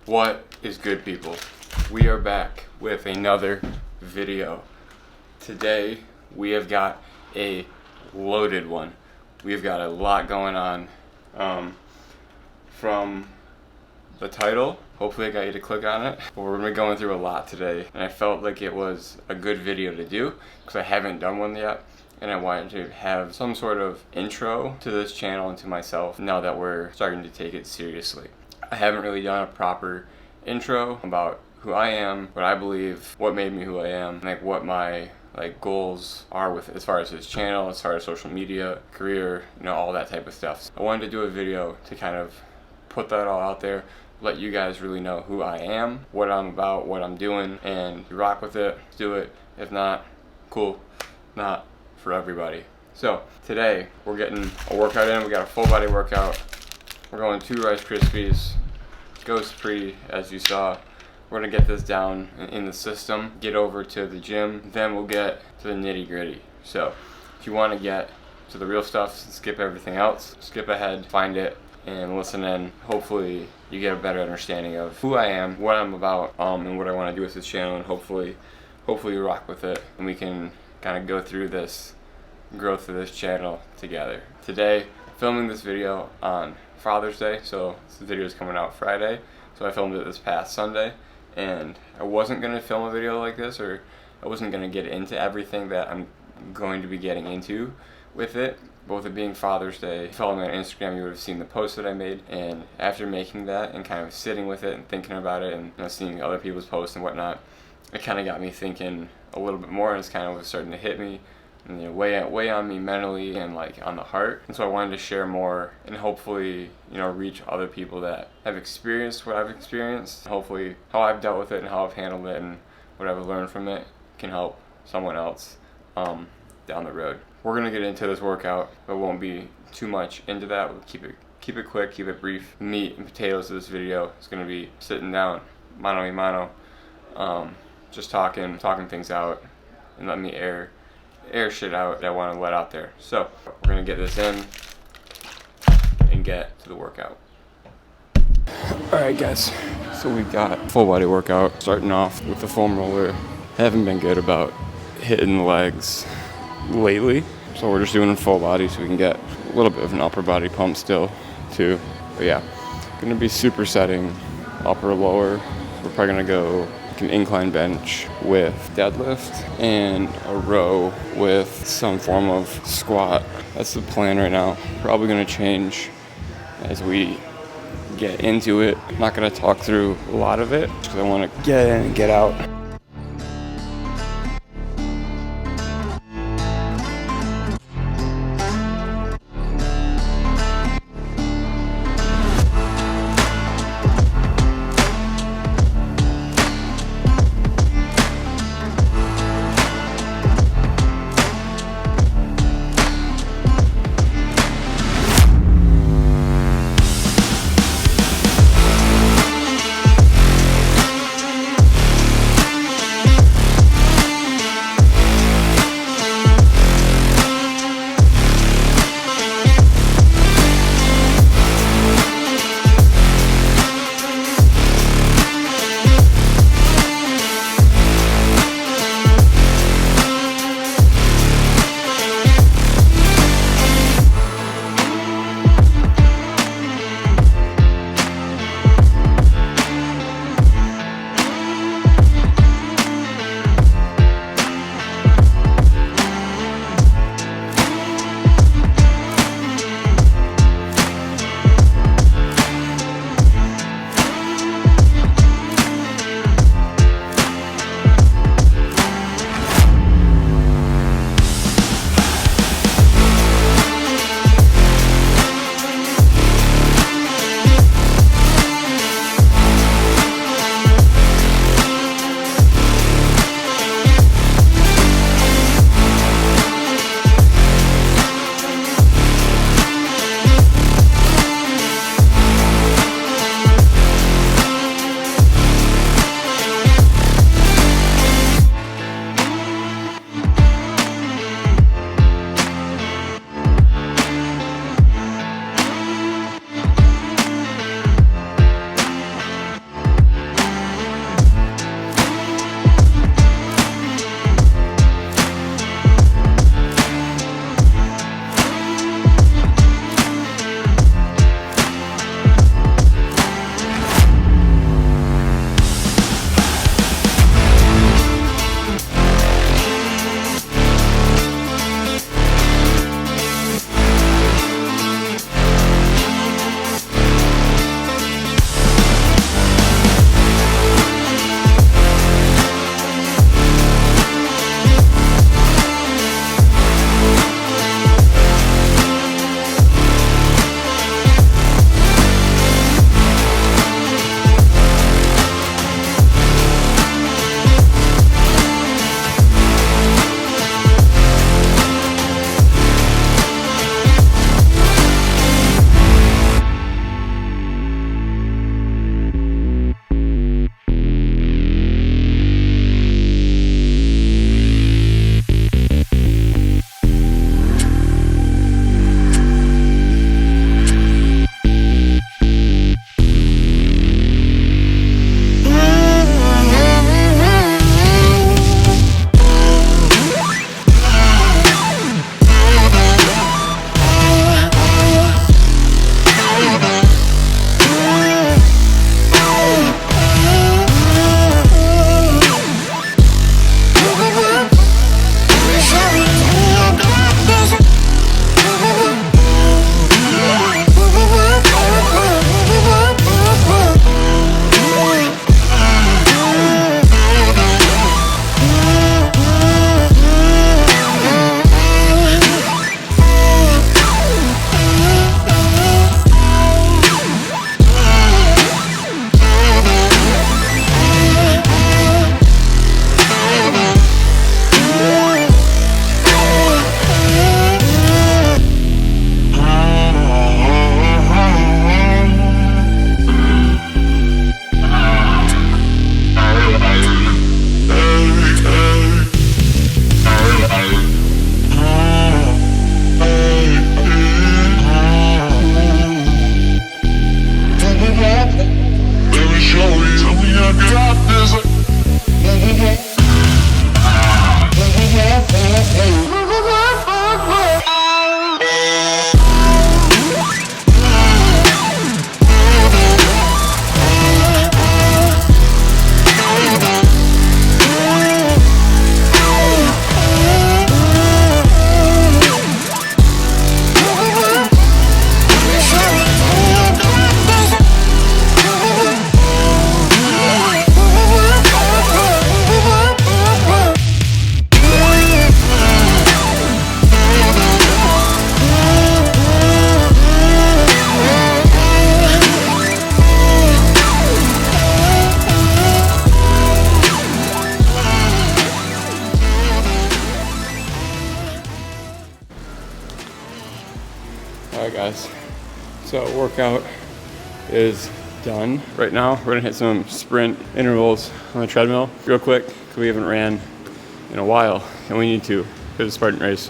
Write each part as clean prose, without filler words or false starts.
What is good, people? We are back with another video. Today we have got a loaded one. We've got a lot going on. From the title, hopefully I got you to click on it, but we're gonna be going through a lot today, and I felt like it was a good video to do because I haven't done one yet, and I wanted to have some sort of intro to this channel and to myself now that we're starting to take it seriously. I haven't really done a proper intro about who I am, what I believe, what made me who I am, like what my goals are with as far as this channel, as far as social media, career, all that type of stuff. I wanted to do a video to kind of put that all out there, let you guys really know who I am, what I'm about, what I'm doing, and you rock with it, do it. If not, cool, not for everybody. So today we're getting a workout in. We got a full body workout. We're going 2 Rice Krispies, Ghost Pre, as you saw. We're gonna get this down in the system, get over to the gym, then we'll get to the nitty gritty. So if you wanna get to the real stuff, skip everything else, skip ahead, find it, and listen in. Hopefully you get a better understanding of who I am, what I'm about, and what I wanna do with this channel, and hopefully you rock with it, and we can kind of go through this growth of this channel together. Today, filming this video on Father's Day, so this video is coming out Friday, so I filmed it this past Sunday, and I wasn't going to film a video like this, or I wasn't going to get into everything that I'm going to be getting into with it. But with it being Father's Day, if you follow me on Instagram, you would have seen the post that I made, and after making that and kind of sitting with it and thinking about it and seeing other people's posts and whatnot, it kind of got me thinking a little bit more, and it's kind of starting to hit me and weigh on me mentally and on the heart. And so I wanted to share more and hopefully reach other people that have experienced what I've experienced. Hopefully how I've dealt with it and how I've handled it and what I've learned from it can help someone else down the road. We're gonna get into this workout, but won't be too much into that. We'll keep it quick, keep it brief. Meat and potatoes of this video is gonna be sitting down mano a mano, just talking things out and let me air shit out that I want to let out there. So we're gonna get this in and get to the workout. Alright guys, so we've got a full body workout, starting off with the foam roller. Haven't been good about hitting the legs lately, so we're just doing a full body so we can get a little bit of an upper body pump still too. But yeah, gonna be supersetting upper lower. We're probably gonna go an incline bench with deadlift and a row with some form of squat. That's the plan right now. Probably going to change as we get into it. I'm not going to talk through a lot of it because I want to get in and get out. So workout is done. Right now we're gonna hit some sprint intervals on the treadmill real quick because we haven't ran in a while and we need to because the Spartan race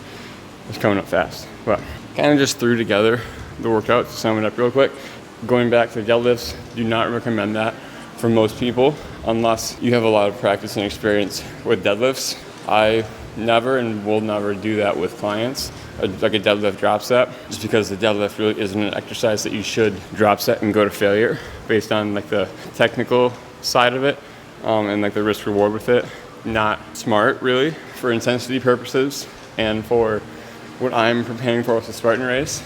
is coming up fast. But kind of just threw together the workout to sum it up real quick. Going back to deadlifts, do not recommend that for most people unless you have a lot of practice and experience with deadlifts. I never and will never do that with clients, like a deadlift drop set, just because the deadlift really isn't an exercise that you should drop set and go to failure based on like the technical side of it and like the risk reward with it. Not smart really for intensity purposes and for what I'm preparing for with the Spartan race.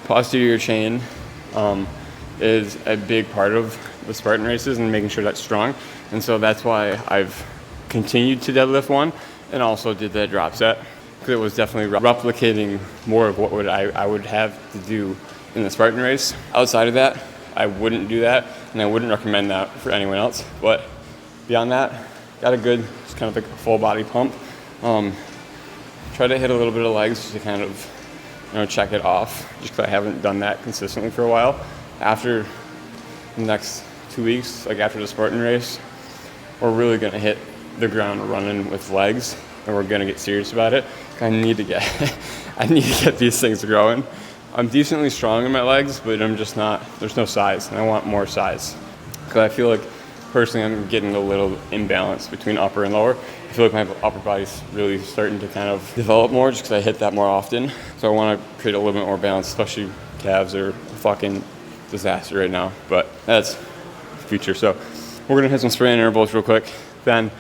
Posterior chain is a big part of the Spartan races and making sure that's strong. And so that's why I've continued to deadlift one and also did that drop set because it was definitely replicating more of what I would have to do in the Spartan race. Outside of that, I wouldn't do that and I wouldn't recommend that for anyone else. But beyond that, got a good, just kind of like a full body pump. Try to hit a little bit of legs to kind of, check it off just because I haven't done that consistently for a while. After the next 2 weeks, like after the Spartan race, we're really gonna hit the ground running with legs and we're gonna get serious about it. I need to get these things growing. I'm decently strong in my legs, but I'm just not, there's no size and I want more size. Because I feel like personally I'm getting a little imbalance between upper and lower. I feel like my upper body's really starting to kind of develop more just because I hit that more often. So I want to create a little bit more balance, especially calves are a fucking disaster right now. But that's the future. So we're going to hit some sprint intervals real quick. Then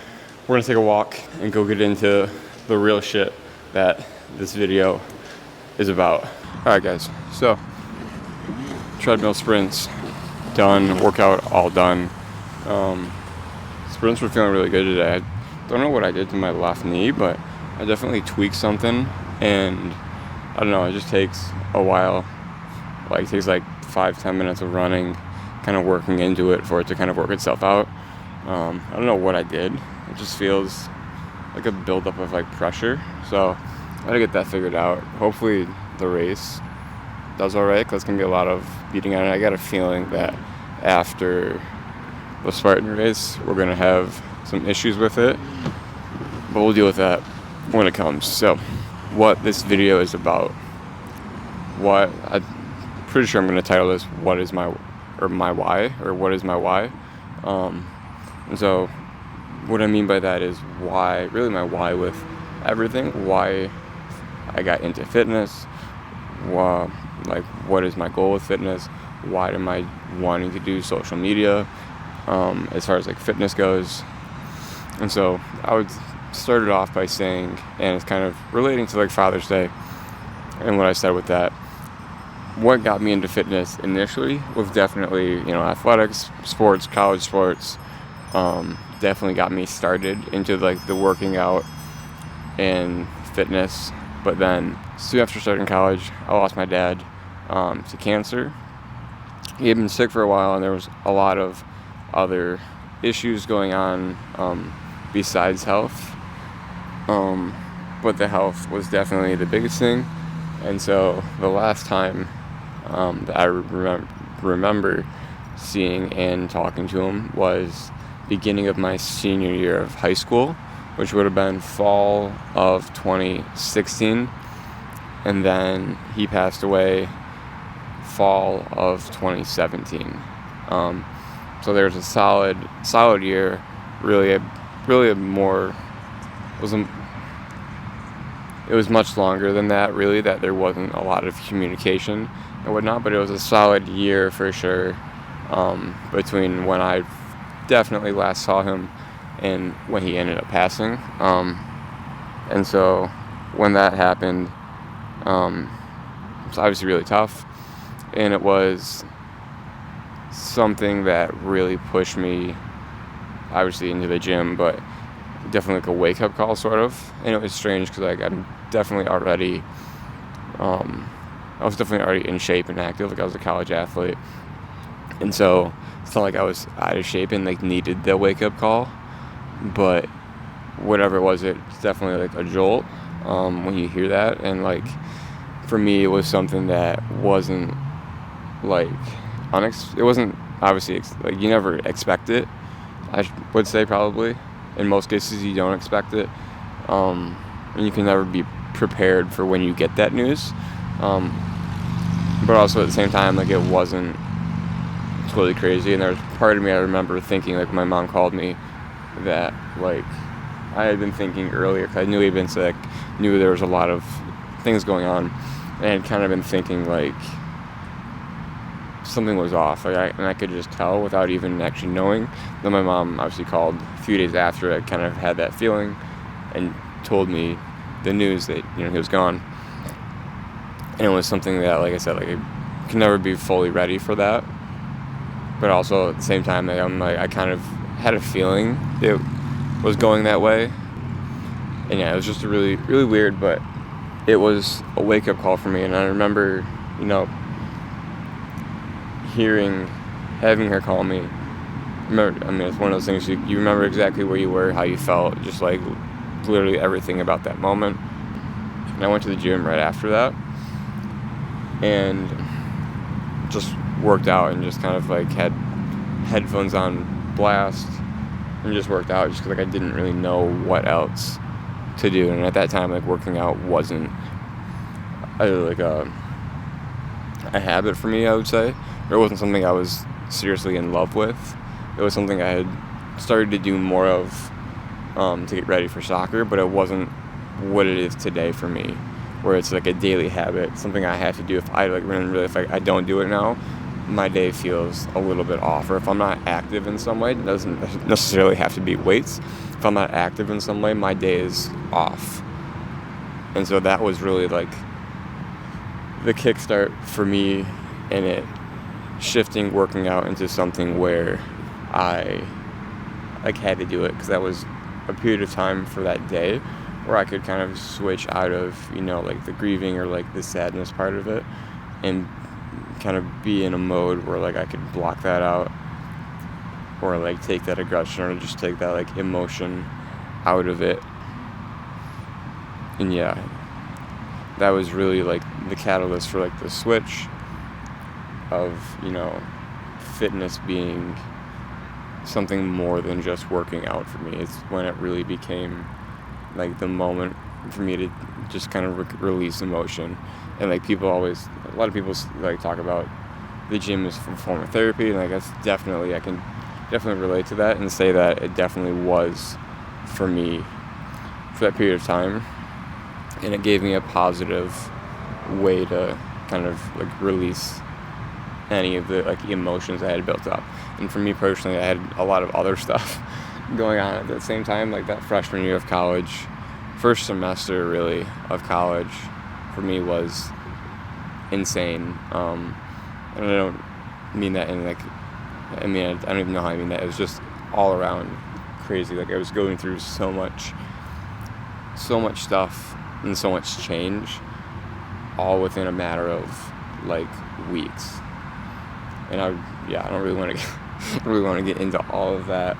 we're going to take a walk and go get into the real shit that this video is about. All right, guys. So treadmill sprints done, workout all done. Sprints were feeling really good today. I don't know what I did to my left knee, but I definitely tweaked something, and I don't know, it just takes a while. Like, it takes like 5-10 minutes of running, kind of working into it for it to kind of work itself out. I don't know what I did. It just feels like a buildup of like pressure. So I gotta get that figured out. Hopefully the race does all right, because it's gonna be a lot of beating on it. I got a feeling that after the Spartan race, we're gonna have some issues with it, but we'll deal with that when it comes. So what this video is about, what I'm pretty sure I'm going to title this what is my why. And so what I mean by that is why, really my why with everything, why I got into fitness, what is my goal with fitness, why am I wanting to do social media as far as like fitness goes. And so I would start it off by saying, and it's kind of relating to like Father's Day and what I said with that, what got me into fitness initially was definitely, athletics, sports, college sports, definitely got me started into like the working out and fitness. But then soon after starting college, I lost my dad to cancer. He had been sick for a while and there was a lot of other issues going on besides health, but the health was definitely the biggest thing. And so the last time that I remember seeing and talking to him was beginning of my senior year of high school, which would have been fall of 2016, and then he passed away fall of 2017. So there's a solid year, really a more, it was much longer than that, really, that there wasn't a lot of communication and whatnot, but it was a solid year for sure, between when I definitely last saw him and when he ended up passing. And so when that happened, it's obviously really tough, and it was something that really pushed me obviously into the gym, but definitely like a wake-up call sort of. And it was strange because like I'm definitely already I was definitely already in shape and active, like I was a college athlete, and so it's not like I was out of shape and like needed the wake-up call, but whatever it was, it's definitely like a jolt when you hear that. And like for me, it was something that wasn't like it wasn't obviously like you never expect it. I would say probably in most cases you don't expect it, and you can never be prepared for when you get that news. But also at the same time, like, it wasn't totally crazy. And there was part of me, I remember thinking, like, my mom called me, that, like, I had been thinking earlier, because I knew he'd been sick, knew there was a lot of things going on, and I had kind of been thinking, like, something was off. Like, and I could just tell without even actually knowing. Then my mom obviously called a few days after I kind of had that feeling and told me the news that, he was gone. And it was something that, like I said, like, I can never be fully ready for that. But also at the same time, I kind of had a feeling it was going that way. And yeah, it was just a really, really weird, but it was a wake-up call for me. And I remember, having her call me. It's one of those things, you remember exactly where you were, how you felt, just like literally everything about that moment. And I went to the gym right after that and just worked out and just kind of like had headphones on blast and just worked out just because like I didn't really know what else to do. And at that time, like, working out wasn't a habit for me, I would say. It wasn't something I was seriously in love with. It was something I had started to do more of to get ready for soccer, but it wasn't what it is today for me, where it's like a daily habit, something I have to do. If I don't do it now, my day feels a little bit off. Or if I'm not active in some way, it doesn't necessarily have to be weights. If I'm not active in some way, my day is off. And so that was really like the kickstart for me in it, shifting working out into something where I like had to do it, because that was a period of time for that day where I could kind of switch out of, like the grieving or like the sadness part of it and kind of be in a mode where like I could block that out, or like take that aggression or just take that like emotion out of it. And yeah, that was really like the catalyst for like the switch of, fitness being something more than just working out for me. It's when it really became like the moment for me to just kind of release emotion. And like a lot of people like talk about the gym as a form of therapy, and I guess I can definitely relate to that and say that it definitely was for me for that period of time. And it gave me a positive way to kind of like release any of the like emotions I had built up. And for me personally, I had a lot of other stuff going on at the same time, like that freshman year of college, first semester really of college for me was insane. And I don't mean that in like, I don't even know how I mean that. It was just all around crazy. Like I was going through so much stuff and so much change all within a matter of like weeks. And I don't really want to get into all of that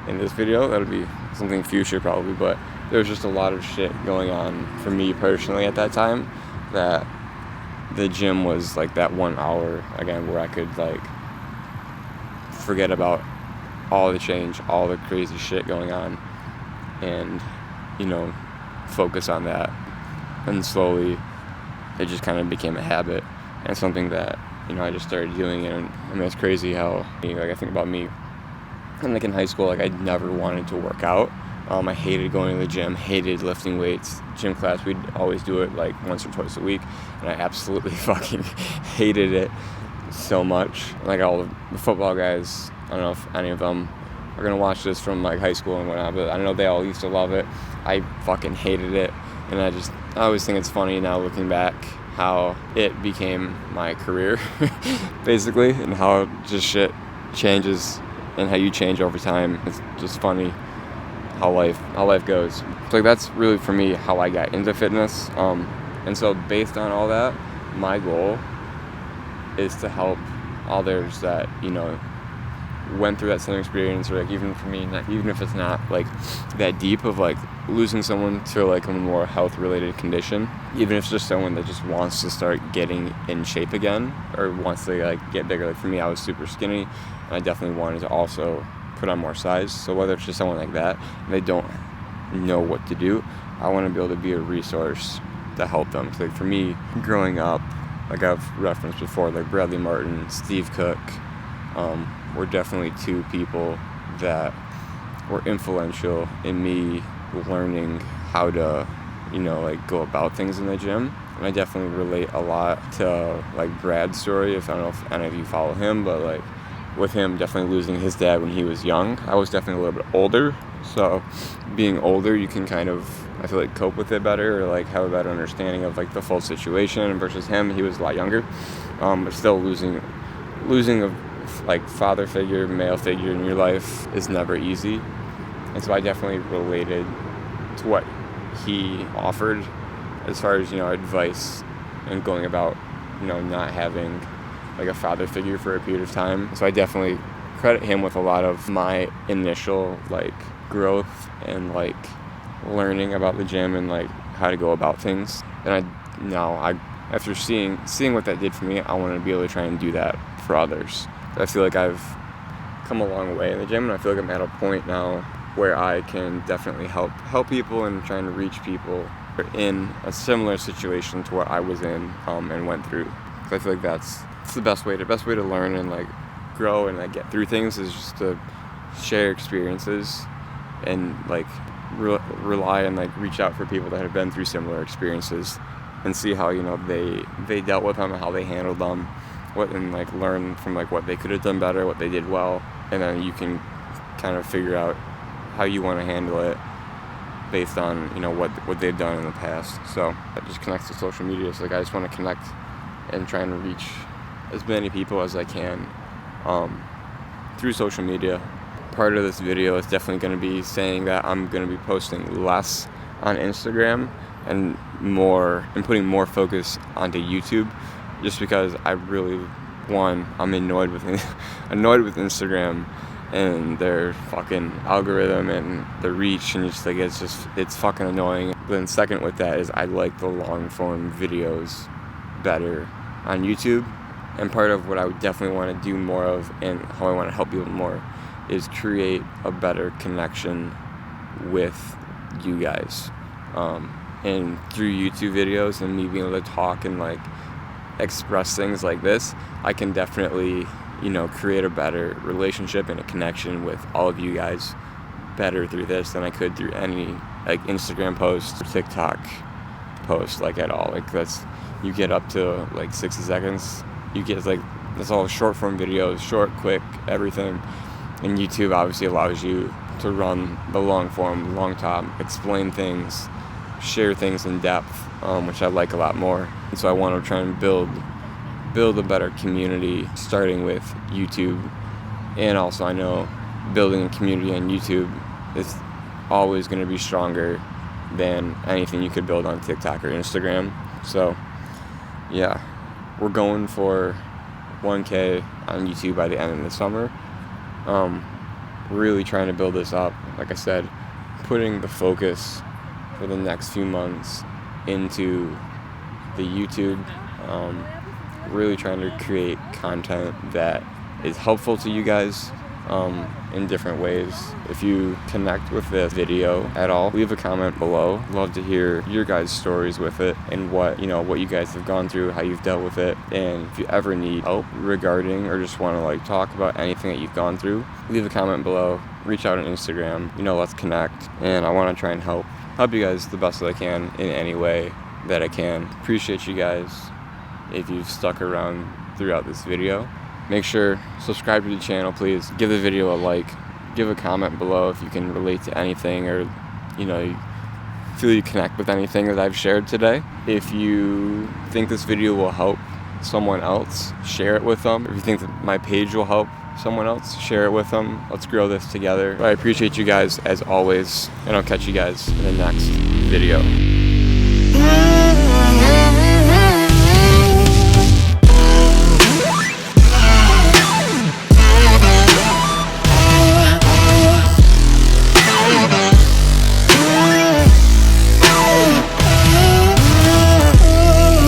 in this video. That'll be something future probably, but there was just a lot of shit going on for me personally at that time, that the gym was like that 1 hour again where I could like forget about all the change, all the crazy shit going on, and focus on that. And slowly it just kind of became a habit and something that I just started doing. And it's crazy how like I think about me and like in high school, like I never wanted to work out. I hated going to the gym, hated lifting weights. Gym class, we'd always do it like once or twice a week, and I absolutely fucking hated it so much. Like all the football guys, I don't know if any of them are gonna watch this from like high school and whatnot, but I know they all used to love it. I fucking hated it, and I always think it's funny now looking back how it became my career, basically, and how just shit changes and how you change over time. It's just funny how life goes. So like that's really for me how I got into fitness. And so based on all that, my goal is to help others that went through that same experience, or like even for me, even if it's not like that deep of like losing someone to like a more health related condition, even if it's just someone that just wants to start getting in shape again or wants to like get bigger. Like for me, I was super skinny and I definitely wanted to also put on more size. So whether it's just someone like that and they don't know what to do, I want to be able to be a resource to help them. So like for me, growing up, like I've referenced before, like Bradley Martin, Steve Cook, were definitely two people that were influential in me learning how to, like go about things in the gym. And I definitely relate a lot to like Brad's story. If I don't know if any of you follow him, but like with him definitely losing his dad when he was young, I was definitely a little bit older. So being older, you can kind of, I feel like, cope with it better, or like have a better understanding of like the full situation. Versus him, he was a lot younger, but still losing a like father figure, male figure in your life is never easy. And so I definitely related to what he offered as far as, advice and going about, not having like a father figure for a period of time. So I definitely credit him with a lot of my initial like growth and like learning about the gym and like how to go about things. And after seeing what that did for me, I want to be able to try and do that for others. I feel like I've come a long way in the gym, and I feel like I'm at a point now where I can definitely help people and trying to reach people in a similar situation to what I was in and went through. Because I feel like that's the best way to learn and like grow and like get through things, is just to share experiences and like rely and like reach out for people that have been through similar experiences and see how they dealt with them and how they handled them, and like learn from like what they could have done better, what they did well, and then you can kind of figure out how you want to handle it based on what they've done in the past. So that just connects to social media. So like I just want to connect and trying to reach as many people as I can through social media. Part of this video is definitely going to be saying that I'm going to be posting less on Instagram and putting more focus onto YouTube, just because I'm annoyed with Instagram and their fucking algorithm and the reach, and just like it's fucking annoying. But then second with that is I like the long form videos better on YouTube. And part of what I would definitely want to do more of and how I want to help people more is create a better connection with you guys. And through YouTube videos and me being able to talk and like express things like this, I can definitely, create a better relationship and a connection with all of you guys better through this than I could through any like Instagram post or TikTok post, like at all. Like you get up to like 60 seconds. You get like, that's all short form videos, short, quick, everything. And YouTube obviously allows you to run the long form, long top, explain things, share things in depth, which I like a lot more. And so I want to try and build a better community, starting with YouTube. And also I know building a community on YouTube is always going to be stronger than anything you could build on TikTok or Instagram. So yeah, we're going for 1K on YouTube by the end of the summer. Really trying to build this up. Like I said, putting the focus for the next few months into the YouTube, really trying to create content that is helpful to you guys in different ways. If you connect with this video at all, leave a comment below. Love to hear your guys' stories with it and what you guys have gone through, how you've dealt with it. And if you ever need help regarding or just want to like talk about anything that you've gone through, leave a comment below. Reach out on Instagram. Let's connect. And I want to try and help you guys the best that I can in any way that I can. Appreciate you guys if you've stuck around throughout this video. Make sure subscribe to the channel, please. Give the video a like. Give a comment below if you can relate to anything, or you feel you connect with anything that I've shared today. If you think this video will help someone else, share it with them. If you think that my page will help someone else, share it with them. Let's grow this together. But I appreciate you guys as always, and I'll catch you guys in the next video.